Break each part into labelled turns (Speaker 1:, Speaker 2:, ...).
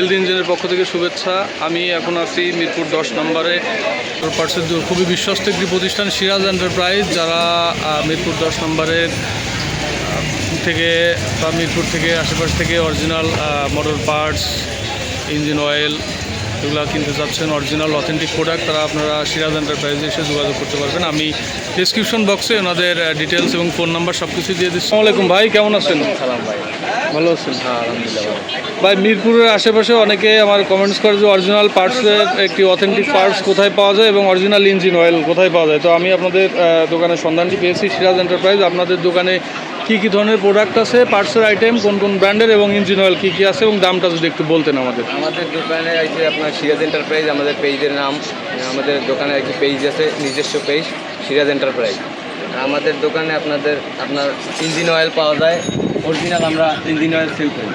Speaker 1: Health ইঞ্জিনের পক্ষ থেকে শুভেচ্ছা। আমি এখন আছি মিরপুর 10 নম্বরে পার্টসের খুবই বিশ্বস্ত একটি প্রতিষ্ঠান সিরাজ এন্টারপ্রাইজ, যারা মিরপুর 10 নম্বরের থেকে বা মিরপুর থেকে আশেপাশ থেকে original motor parts, engine oil এগুলো কিনতে চাচ্ছেন, অরিজিনাল অথেন্টিক প্রোডাক্ট, তারা আপনারা সিরাজ এন্টারপ্রাইজে এসে যোগাযোগ করতে পারবেন। আমি ডিসক্রিপশন বক্সে ওনাদের ডিটেলস এবং ফোন নাম্বার সব কিছু দিয়ে দিচ্ছি। আসসালামু আলাইকুম ভাই, কেমন আছেন?
Speaker 2: সালাম ভাই,
Speaker 1: ভালো আছেন?
Speaker 2: হ্যাঁ আলহামদুলিল্লাহ।
Speaker 1: ভাই, মিরপুরের আশেপাশে অনেকে আমার কমেন্টস করে যে অরিজিনাল পার্টসের একটি অথেন্টিক পার্টস কোথায় পাওয়া যায় এবং অরিজিনাল ইঞ্জিন অয়েল কোথায় পাওয়া যায়। তো আমি আপনাদের দোকানের সন্ধানটি পেয়েছি, সিরাজ এন্টারপ্রাইজ। আপনাদের দোকানে কী কী ধরনের প্রোডাক্ট আছে, পার্টসের আইটেম কোন কোন ব্র্যান্ডের এবং ইঞ্জিন অয়েল কী কী আছে এবং দামটা যদি একটু বলতেন আমাদের।
Speaker 2: আমাদের দোকানে আছে আপনার সিরাজ এন্টারপ্রাইজ, আমাদের পেজের নাম। আমাদের দোকানে একটি পেজ আছে, নিজস্ব পেজ সিরাজ এন্টারপ্রাইজ। আমাদের দোকানে আপনার ইঞ্জিন অয়েল পাওয়া যায়, অরিজিনাল আমরা ইঞ্জিন অয়েল সেল করি।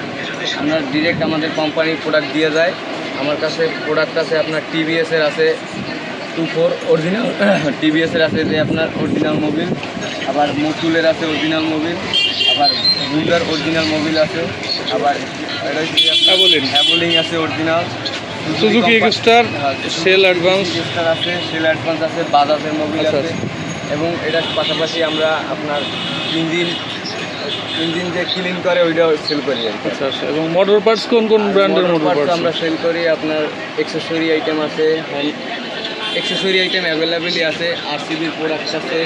Speaker 2: আপনার ডিরেক্ট আমাদের কোম্পানির প্রোডাক্ট দিয়ে যায়। আমার কাছে প্রোডাক্ট আছে আপনার টিভিএসের আছে 24 অরিজিনাল, টিভিএসের আছে যে আপনার অরিজিনাল মোবিল, আবার মতুলের আছে অরিজিনাল মোবিল, আবার হুন্ডার অরিজিনাল মোবিল আছে, আবার হ্যাভোলিং আছে অরিজিনাল,
Speaker 1: সুজুকি এক্সটার, সেল অ্যাডভান্স
Speaker 2: আছে, সেল অ্যাডভান্স আছে, বাজাজের মোবিল আছে। এবং এটার পাশাপাশি আমরা আপনার ইঞ্জিন যে ক্লিন করে ওইটাও সেল করি।
Speaker 1: আচ্ছা আচ্ছা। এবং মোটর পার্টস কোন কোন ব্র্যান্ডের মোটর পার্টস
Speaker 2: আমরা সেল করি? আপনার অ্যাক্সেসরি আইটেম আছে, অ্যাক্সেসরি আইটেম অ্যাভেলেবেলই আছে, আরসিবির প্রোডাক্ট আছে,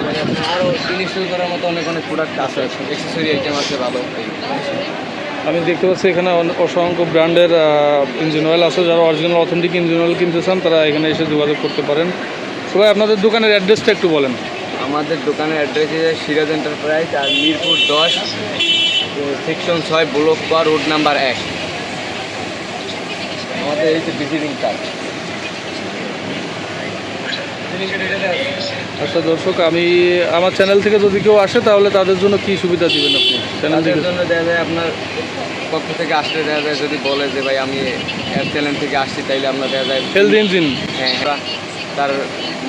Speaker 2: মানে আপনার আরও ইনস্টল করার মতো অনেক প্রোডাক্ট আছে, অ্যাক্সেসরি আইটেম আছে ভালো।
Speaker 1: আমি দেখতে পাচ্ছি এখানে অসংখ্য ব্র্যান্ডের ইঞ্জিন অয়েল আছে। যারা অরিজিনাল অথেন্টিক ইঞ্জিন অয়েল কিনতে চান তারা এখানে এসে যোগাযোগ করতে পারেন। সবাই আপনাদের দোকানের অ্যাড্রেসটা একটু বলেন।
Speaker 2: আমাদের দোকানের অ্যাড্রেস হচ্ছে সিরাজ এন্টারপ্রাইজ, আর মিরপুর 10 সেকশন 6 ব্লক বা রোড নাম্বার 1। আমাদের এই যে ভিজিটিং কার্ড।
Speaker 1: আচ্ছা দর্শক, আমি আমার চ্যানেল থেকে যদি কেউ আসে তাহলে তাদের জন্য কি সুবিধা দিবেন আপনি?
Speaker 2: চ্যানেলের জন্য দেখা যায় আপনার পক্ষ থেকে আসলে দেখা যায় যদি বলে যে ভাই আমি চ্যানেল থেকে আসছি, তাইলে আমরা দেখা যায়
Speaker 1: হেলথ ইঞ্জিন,
Speaker 2: হ্যাঁ, তার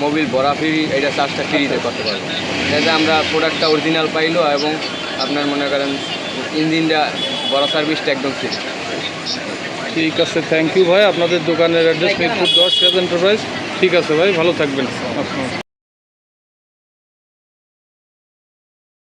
Speaker 2: মোবিল ভরা ফ্রি, এটা চার্জটা ফ্রিতে করতে পারবো। দেখা যায় আমরা প্রোডাক্টটা অরিজিনাল পাইলো এবং আপনার মনে করেন ইঞ্জিনটা ভরা সার্ভিসটা একদম ফ্রি।
Speaker 1: ঠিক আছে, থ্যাংক ইউ ভাই। আপনাদের দোকানের অ্যাড্রেস মিরপুর 10 সিরাজ এন্টারপ্রাইজ। ঠিক আছে ভাই, ভালো থাকবেন।